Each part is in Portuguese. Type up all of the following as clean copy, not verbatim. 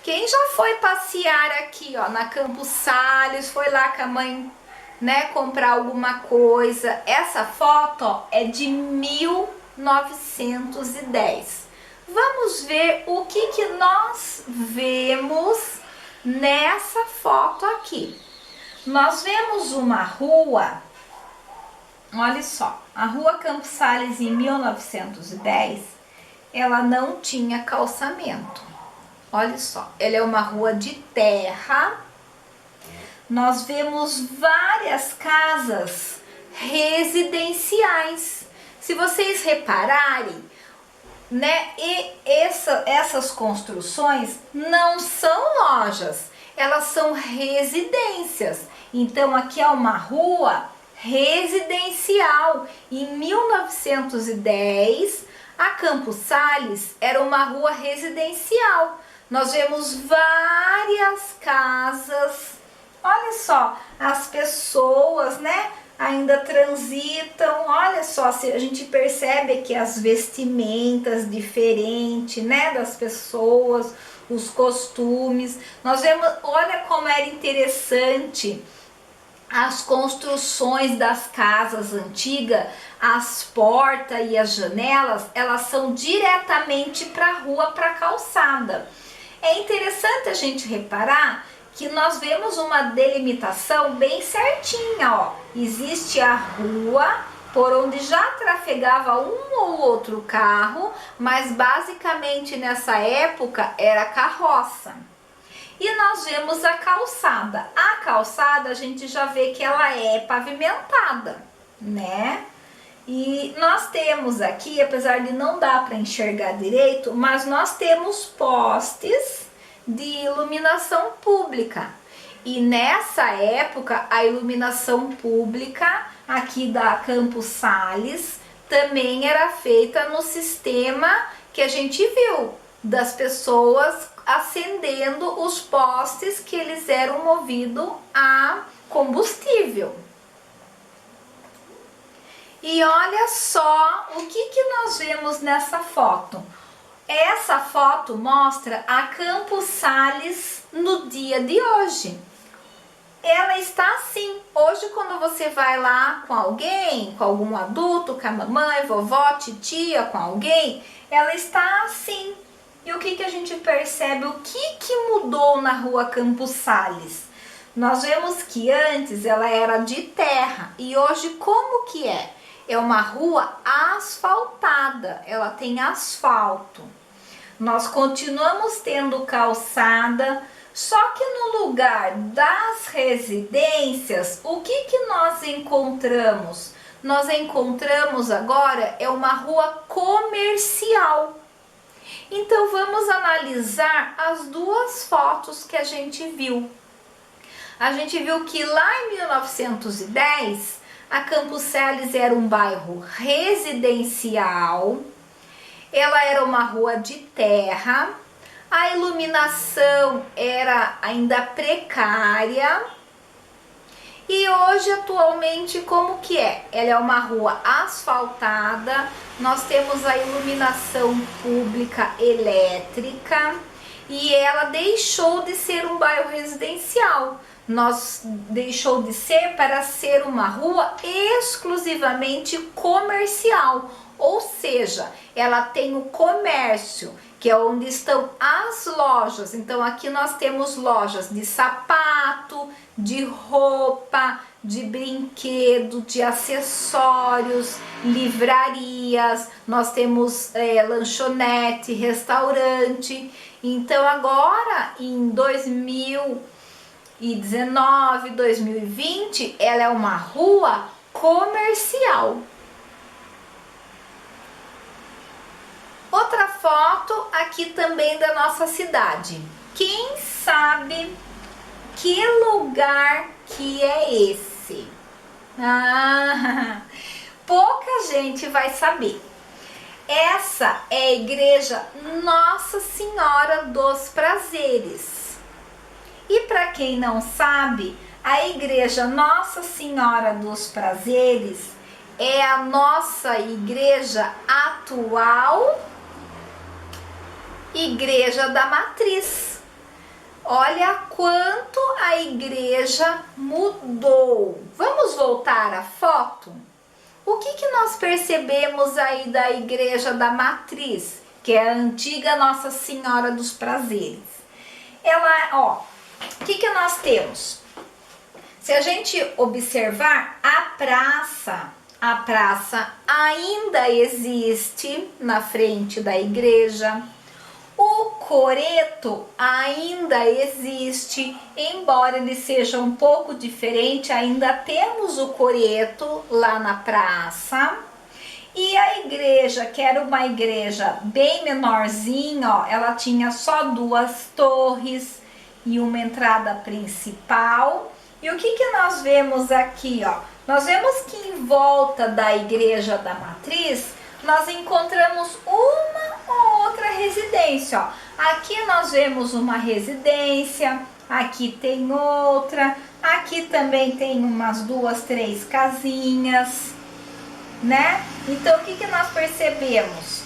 Quem já foi passear aqui, ó, na Campos Sales, foi lá com a mãe, né, comprar alguma coisa? Essa foto, ó, é de 1910. Vamos ver o que nós vemos nessa foto aqui. Nós vemos uma rua, olha só, a rua Campos Sales em 1910, ela não tinha calçamento. Olha só, ela é uma rua de terra. Nós vemos várias casas residenciais. Se vocês repararem, né, essas construções não são lojas, elas são residências. Então aqui é uma rua residencial. Em 1910, a Campos Sales era uma rua residencial. Nós vemos várias casas. Olha só, as pessoas, né, ainda transitam. Olha só, se a gente percebe que as vestimentas diferentes, né, das pessoas, os costumes. Nós vemos, olha como era interessante as construções das casas antigas, as portas e as janelas, elas são diretamente para a rua, para a calçada. É interessante a gente reparar que nós vemos uma delimitação bem certinha, ó. Existe a rua por onde já trafegava um ou outro carro, mas basicamente nessa época era carroça. E nós vemos a calçada. A calçada a gente já vê que ela é pavimentada, né? E nós temos aqui, apesar de não dar para enxergar direito, mas nós temos postes de iluminação pública. E nessa época, a iluminação pública aqui da Campos Sales também era feita no sistema que a gente viu, das pessoas acendendo os postes que eles eram movidos a combustível. E olha só o que nós vemos nessa foto. Essa foto mostra a Campos Sales no dia de hoje. Ela está assim. Hoje, quando você vai lá com alguém, com algum adulto, com a mamãe, vovó, titia, com alguém, ela está assim. E o que a gente percebe? O que mudou na rua Campos Sales? Nós vemos que antes ela era de terra e hoje como que é? É uma rua asfaltada, ela tem asfalto. Nós continuamos tendo calçada, só que no lugar das residências, o que nós encontramos? Nós encontramos agora é uma rua comercial. Então vamos analisar as duas fotos que a gente viu. A gente viu que lá em 1910, a Campos Sales era um bairro residencial, ela era uma rua de terra, a iluminação era ainda precária. E hoje, atualmente, como que é? Ela é uma rua asfaltada, nós temos a iluminação pública elétrica e ela deixou de ser um bairro residencial. Deixou de ser para ser uma rua exclusivamente comercial, ou seja, ela tem o comércio, que é onde estão as lojas. Então aqui nós temos lojas de sapato, de roupa, de brinquedo, de acessórios, livrarias, nós temos lanchonete, restaurante. Então agora em 2019, 2020, ela é uma rua comercial. Outra foto aqui também da nossa cidade. Quem sabe que lugar que é esse? Pouca gente vai saber. Essa é a igreja Nossa Senhora dos Prazeres. E para quem não sabe, a igreja Nossa Senhora dos Prazeres é a nossa igreja atual, Igreja da Matriz. Olha quanto a igreja mudou. Vamos voltar à foto? O que nós percebemos aí da igreja da Matriz, que é a antiga Nossa Senhora dos Prazeres? Ela, ó, o que nós temos? Se a gente observar a praça ainda existe na frente da igreja. O coreto ainda existe, embora ele seja um pouco diferente, ainda temos o coreto lá na praça. E a igreja, que era uma igreja bem menorzinha, ó, ela tinha só 2 torres e uma entrada principal. E o que nós vemos aqui, ó? Nós vemos que em volta da igreja da Matriz, nós encontramos uma ou outra residência, ó. Aqui nós vemos uma residência, aqui tem outra, aqui também tem umas 2, 3 casinhas, né? Então o que nós percebemos?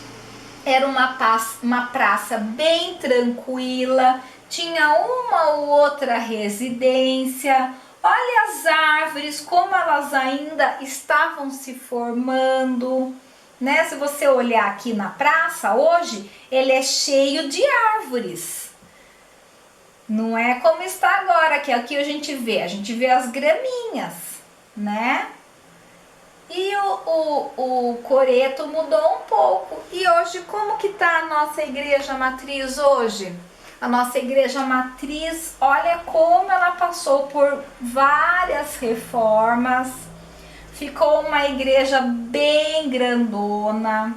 Era uma praça bem tranquila, tinha uma ou outra residência. Olha as árvores, como elas ainda estavam se formando, né? Se você olhar aqui na praça hoje, ele é cheio de árvores. Não é como está agora, que aqui a gente vê as graminhas, né? E o coreto mudou um pouco. E hoje, como que tá a nossa igreja matriz hoje? A nossa igreja matriz, olha como ela passou por várias reformas. Ficou uma igreja bem grandona.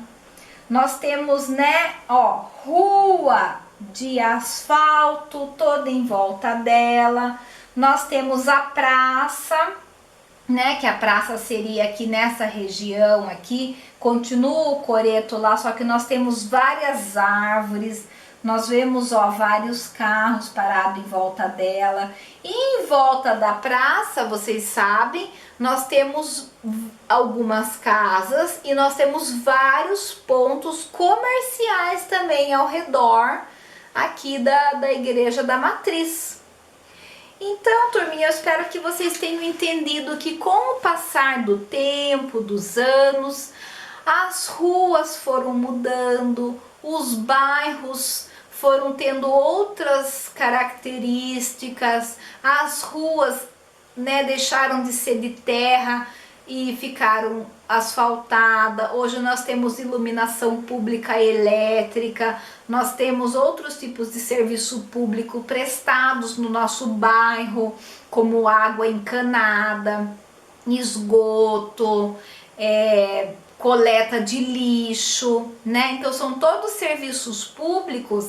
Nós temos, né, ó, rua de asfalto toda em volta dela. Nós temos a praça, né, que a praça seria aqui nessa região aqui. Continua o coreto lá, só que nós temos várias árvores. Nós vemos, ó, vários carros parados em volta dela. E em volta da praça, vocês sabem, nós temos algumas casas e nós temos vários pontos comerciais também ao redor aqui da igreja da Matriz. Então, turminha, eu espero que vocês tenham entendido que com o passar do tempo, dos anos, as ruas foram mudando, os bairros foram tendo outras características, as ruas, né, deixaram de ser de terra e ficaram asfaltadas. Hoje nós temos iluminação pública elétrica, nós temos outros tipos de serviço público prestados no nosso bairro, como água encanada, esgoto, coleta de lixo, né? Então são todos serviços públicos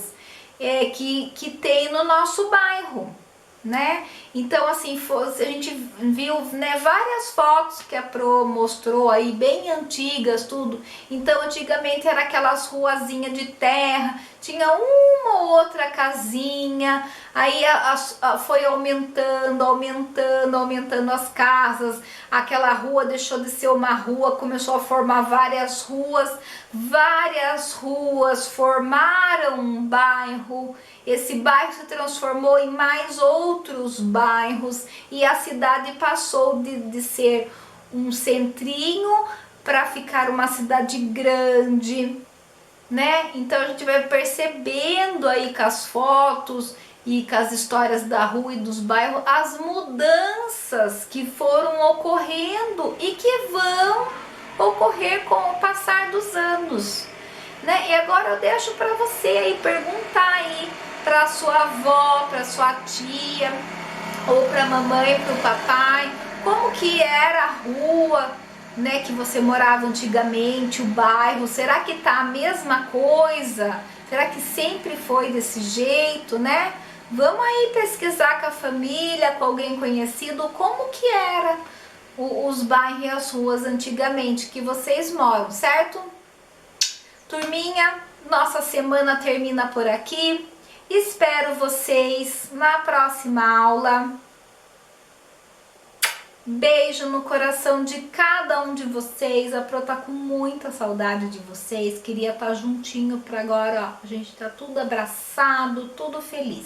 que tem no nosso bairro, né? Então assim, a gente viu, né, várias fotos que a Pro mostrou aí, bem antigas, tudo. Então antigamente era aquelas ruazinhas de terra, tinha uma ou outra casinha, aí foi aumentando as casas, aquela rua deixou de ser uma rua, começou a formar várias ruas formaram um bairro, esse bairro se transformou em mais outros bairros e a cidade passou de ser um centrinho para ficar uma cidade grande, né? Então a gente vai percebendo aí com as fotos e com as histórias da rua e dos bairros as mudanças que foram ocorrendo e que vão ocorrer com o passar dos anos, né? E agora eu deixo para você aí perguntar aí para sua avó, para sua tia, ou para a mamãe, para o papai, como que era a rua, né, que você morava antigamente, o bairro. Será que tá a mesma coisa? Será que sempre foi desse jeito, né? Vamos aí pesquisar com a família, com alguém conhecido, como que era os bairros e as ruas antigamente que vocês moram, certo? Turminha, nossa semana termina por aqui. Espero vocês na próxima aula. Beijo no coração de cada um de vocês. A Pro tá com muita saudade de vocês. Queria estar juntinho para agora, ó. A gente tá tudo abraçado, tudo feliz.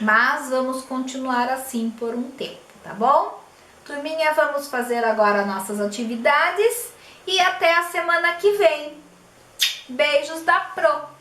mas vamos continuar assim por um tempo, tá bom? Turminha, vamos fazer agora nossas atividades e até a semana que vem. Beijos da Pro!